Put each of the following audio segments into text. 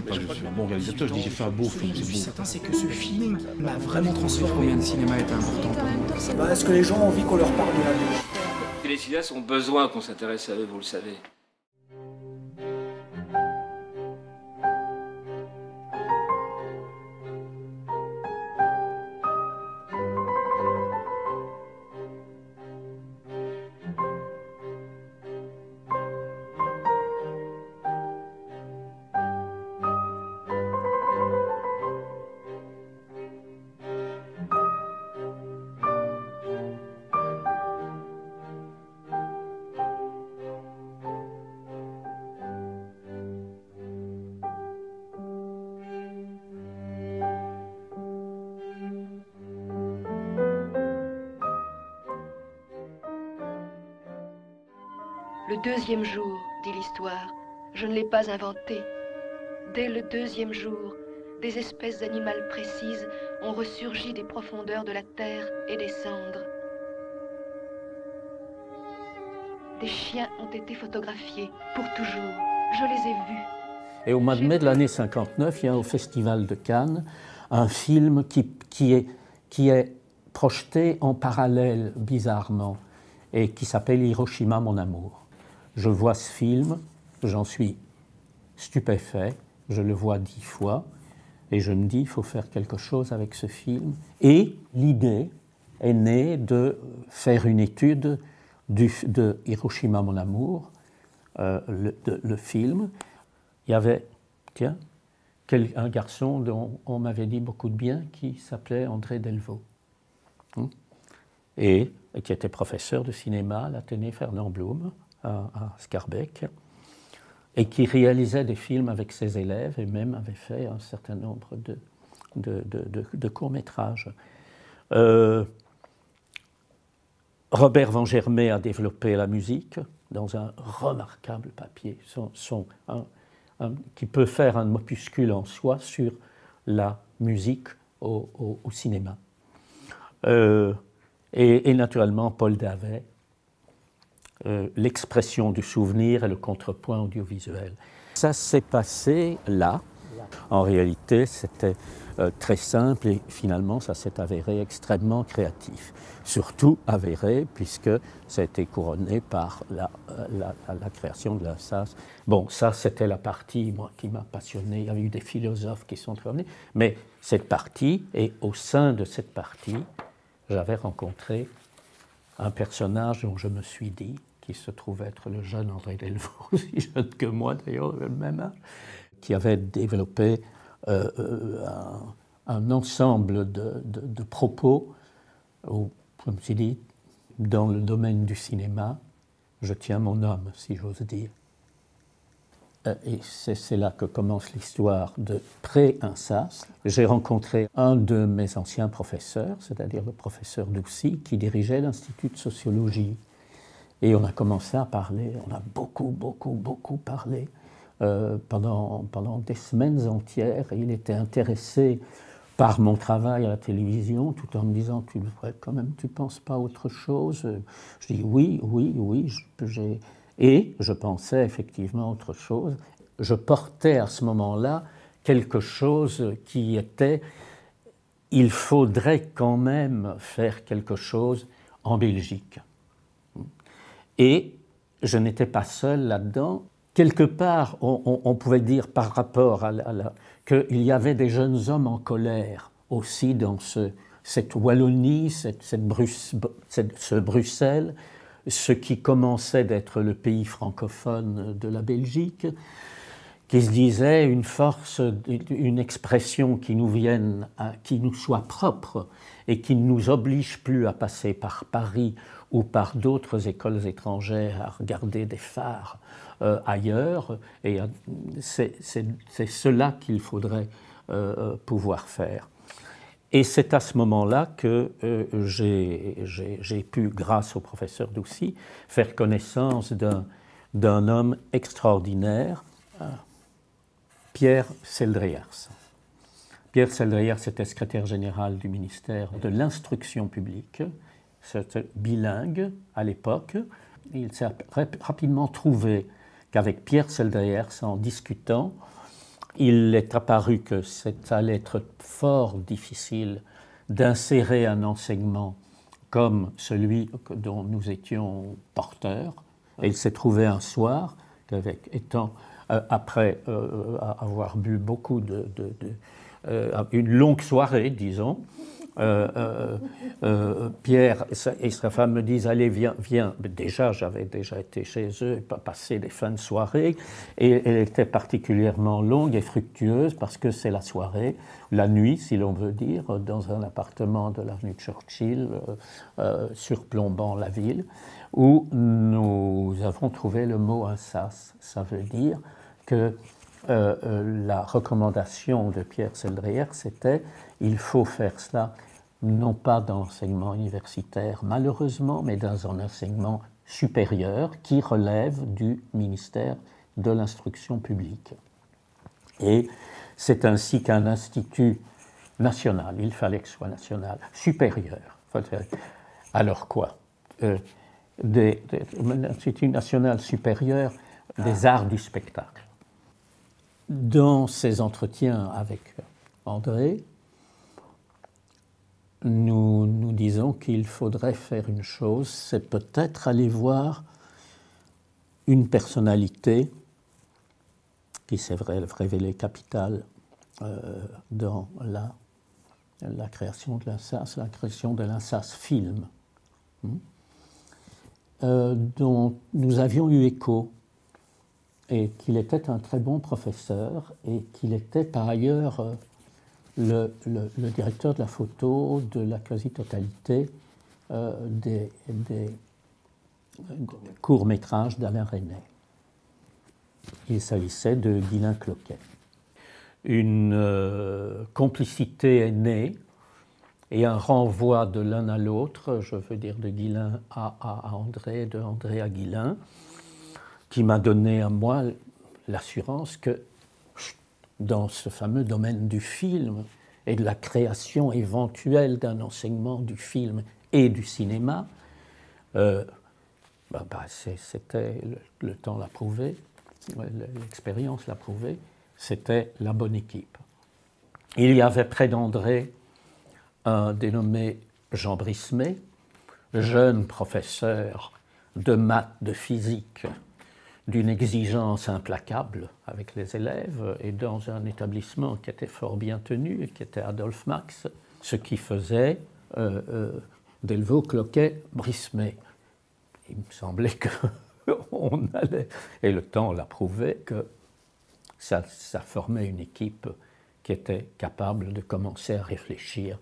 pas que je suis un bon réalisateur, je dis j'ai fait un beau film, c'est beau. Certain, c'est que ce film m'a vraiment transformé. Combien le cinéma est important pour nous? Est-ce que les gens ont envie qu'on leur parle de la bouche? Les cinéastes ont besoin qu'on s'intéresse à eux, vous le savez. Le deuxième jour, dit l'histoire, je ne l'ai pas inventé. Dès le deuxième jour, des espèces animales précises ont ressurgi des profondeurs de la terre et des cendres. Des chiens ont été photographiés pour toujours. Je les ai vus. Et au mois de mai de l'année 59, il y a au Festival de Cannes un film qui est projeté en parallèle, bizarrement, et qui s'appelle Hiroshima, mon amour. Je vois ce film, j'en suis stupéfait, je le vois 10 fois, et je me dis, il faut faire quelque chose avec ce film. Et l'idée est née de faire une étude de Hiroshima, mon amour, le film. Il y avait, tiens, un garçon dont on m'avait dit beaucoup de bien, qui s'appelait André Delvaux, et qui était professeur de cinéma à l'Athénée Fernand Blum, à Scarbeck, et qui réalisait des films avec ses élèves et même avait fait un certain nombre de courts-métrages. Robert Vangermet a développé la musique dans un remarquable papier qui peut faire un opuscule en soi sur la musique au cinéma. Et naturellement, Paul Davet, l'expression du souvenir et le contrepoint audiovisuel. Ça s'est passé là. En réalité, c'était très simple et finalement, ça s'est avéré extrêmement créatif. Surtout avéré, puisque ça a été couronné par la création de la SAS. Bon, ça, c'était la partie, moi, qui m'a passionné. Il y a eu des philosophes qui sont revenus. Mais cette partie, et au sein de cette partie, j'avais rencontré un personnage dont je me suis dit, qui se trouve être le jeune André Delvaux, aussi jeune que moi d'ailleurs, le même âge, qui avait développé un ensemble de propos où je me suis dit, dans le domaine du cinéma, je tiens mon homme, si j'ose dire. Et c'est là que commence l'histoire de Pré-Insas. J'ai rencontré un de mes anciens professeurs, c'est-à-dire le professeur Doucy, qui dirigeait l'Institut de sociologie. Et on a commencé à parler, on a beaucoup parlé pendant des semaines entières. Et il était intéressé par mon travail à la télévision, tout en me disant, tu devrais quand même, tu ne penses pas à autre chose? Je dis oui, et je pensais effectivement à autre chose. Je portais à ce moment-là quelque chose qui était, il faudrait quand même faire quelque chose en Belgique. Et je n'étais pas seul là-dedans. Quelque part, on pouvait dire par rapport à qu'il y avait des jeunes hommes en colère aussi dans cette Wallonie, ce Bruxelles, ce qui commençait d'être le pays francophone de la Belgique, qui se disait une force, une expression qui nous vienne, qui nous soit propre et qui ne nous oblige plus à passer par Paris ou par d'autres écoles étrangères à regarder des phares ailleurs. Et c'est cela qu'il faudrait pouvoir faire. Et c'est à ce moment-là que j'ai pu, grâce au professeur Doucy, faire connaissance d'un homme extraordinaire, Pierre Seldriers. Pierre Seldriers était secrétaire général du ministère de l'Instruction publique. C'était bilingue à l'époque. Il s'est rapidement trouvé qu'avec Pierre Seldriers, en discutant, il est apparu que ça allait être fort difficile d'insérer un enseignement comme celui dont nous étions porteurs. Et il s'est trouvé un soir, après avoir bu beaucoup une longue soirée, disons, Pierre et sa femme me disent « Allez, viens ». Déjà, j'avais déjà été chez eux, passer des fins de soirée, et elle était particulièrement longue et fructueuse parce que c'est la soirée, la nuit, si l'on veut dire, dans un appartement de l'avenue Churchill, surplombant la ville, où nous avons trouvé le mot insas. Ça veut dire que la recommandation de Pierre Seldrier, c'était « il faut faire cela non pas dans l'enseignement universitaire, malheureusement, mais dans un enseignement supérieur qui relève du ministère de l'instruction publique. » Et c'est ainsi qu'un institut national, il fallait que ce soit national, supérieur. Alors quoi? Un institut national supérieur des arts du spectacle. Dans ces entretiens avec André, nous disons qu'il faudrait faire une chose, c'est peut-être aller voir une personnalité qui s'est révélée capitale dans la création de l'INSAS, la création de l'INSAS Film, dont nous avions eu écho, et qu'il était un très bon professeur, et qu'il était par ailleurs le directeur de la photo de la quasi-totalité des courts-métrages d'Alain Resnais. Il s'agissait de Guylain Cloquet. Une complicité est née et un renvoi de l'un à l'autre, je veux dire de Guylain à André, de André à Guylain, qui m'a donné à moi l'assurance que dans ce fameux domaine du film et de la création éventuelle d'un enseignement du film et du cinéma, c'était, le temps l'a prouvé, l'expérience l'a prouvé, c'était la bonne équipe. Il y avait près d'André un dénommé Jean Brismet, jeune professeur de maths, de physique, d'une exigence implacable avec les élèves et dans un établissement qui était fort bien tenu, qui était Adolphe Max, ce qui faisait Delvaux, Cloquet, Brismet. Il me semblait qu'on allait, et le temps l'a prouvé, que ça formait une équipe qui était capable de commencer à réfléchir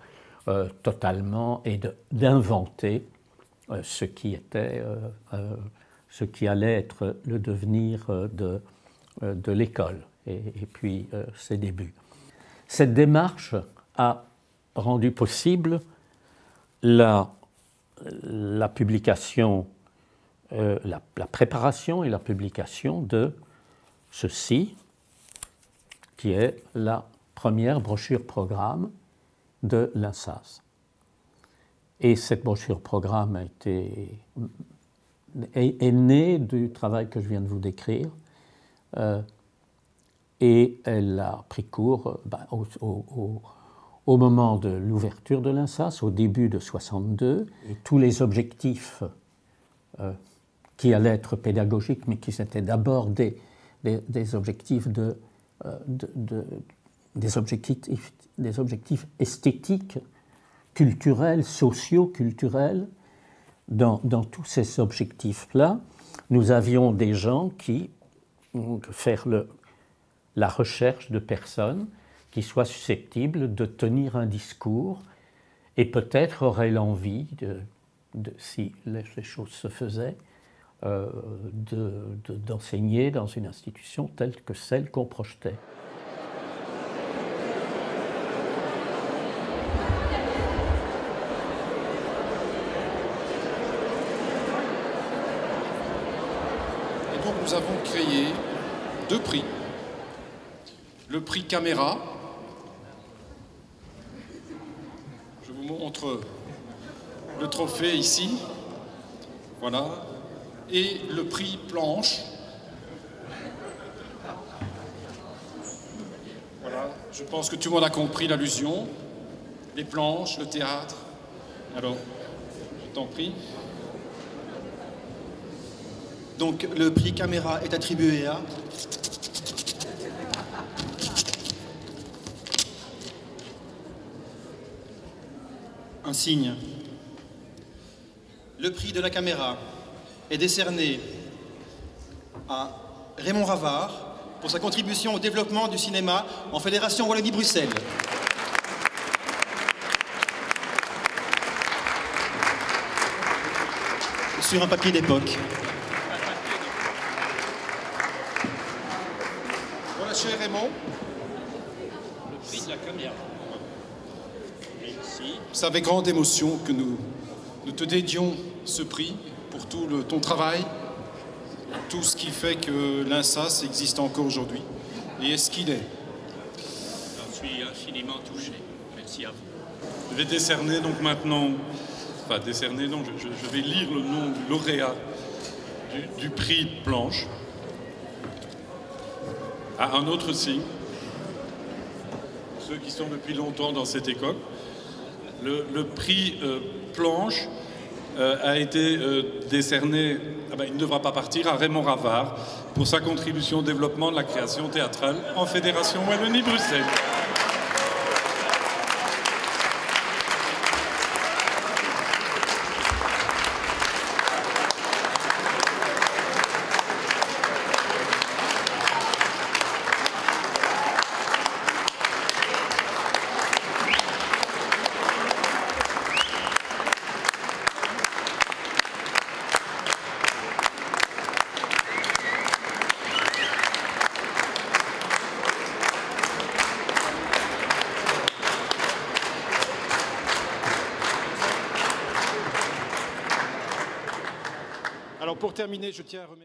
totalement et d'inventer ce qui allait être le devenir de l'école et puis ses débuts. Cette démarche a rendu possible la publication, la préparation et la publication de ceci, qui est la première brochure-programme de l'INSAS. Et cette brochure-programme est née du travail que je viens de vous décrire, et elle a pris cours au moment de l'ouverture de l'INSAS, au début de 1962. Et tous les objectifs qui allaient être pédagogiques, mais qui étaient d'abord des objectifs des objectifs esthétiques, culturels, socio-culturels. Dans tous ces objectifs-là, nous avions des gens qui faire la recherche de personnes qui soient susceptibles de tenir un discours et peut-être auraient l'envie, si les choses se faisaient, d'enseigner dans une institution telle que celle qu'on projetait. Donc nous avons créé 2 prix. Le prix caméra, je vous montre le trophée ici, voilà, et le prix planche. Je pense que tout le monde a compris l'allusion. Les planches, le théâtre. Alors, je t'en prie. Donc, le prix Caméra est attribué à... Un signe. Le prix de la caméra est décerné à Raymond Ravard pour sa contribution au développement du cinéma en Fédération Wallonie-Bruxelles. Sur un papier d'époque. Voilà, cher Raymond. Le prix de la caméra. C'est avec grande émotion que nous te dédions ce prix pour tout ton travail, tout ce qui fait que l'INSAS existe encore aujourd'hui et est ce qu'il est. J'en suis infiniment touché. Merci à vous. Je vais décerner donc maintenant, enfin décerner non, je vais lire le nom du lauréat du prix Planche à un autre signe. Ceux qui sont depuis longtemps dans cette école. Le prix Planche a été décerné, il ne devra pas partir, à Raymond Ravard pour sa contribution au développement de la création théâtrale en Fédération Wallonie-Bruxelles. Alors pour terminer, je tiens à remercier...